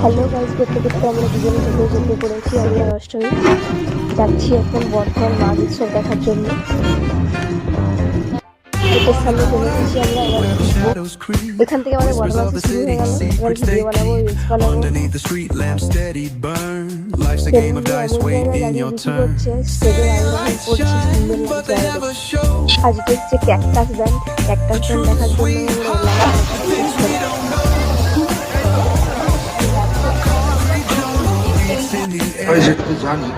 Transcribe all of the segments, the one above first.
Hello guys, করতে করতে আমরা দুজনে যেতে পড়েছি। আমি আর অষ্টমী যাচ্ছি এখন বর্ধমান মাঘ উৎসব দেখার জন্য। গেটের সামনে চলে এসেছি আমরা। এবার ঢুকবো। এখান থেকে আমাদের বর্ধমান শুরু হয়ে গেল। এবার ভিডিও বানাবো, রিলস বানাবো। এমন জায়গায় দাঁড়িয়ে বিক্রি করছে, স্টেজের আয়োজন করছে, সুন্দর লাগছে। আজকে হচ্ছে ক্যাকটাস ব্যান্ড দেখার জন্য আমরা এলাম। জানি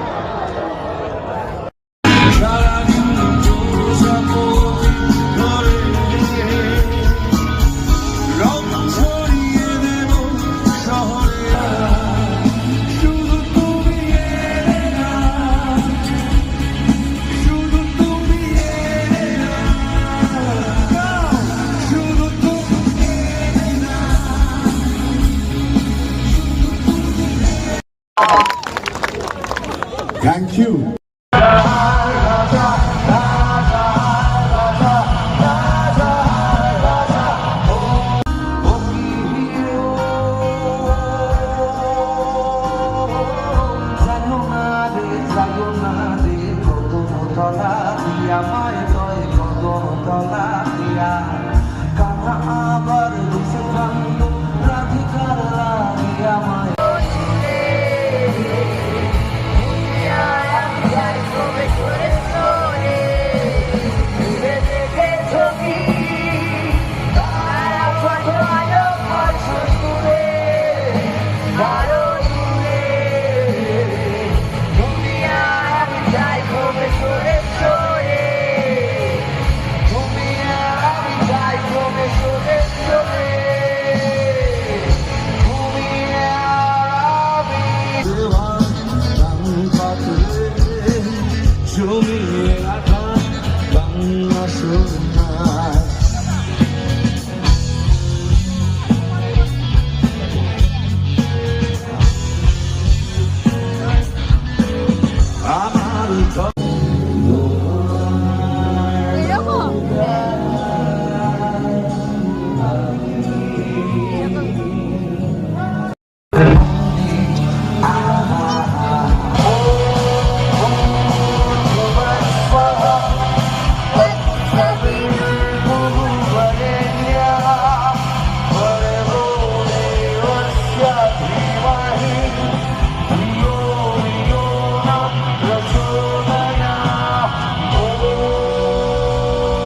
Thank you.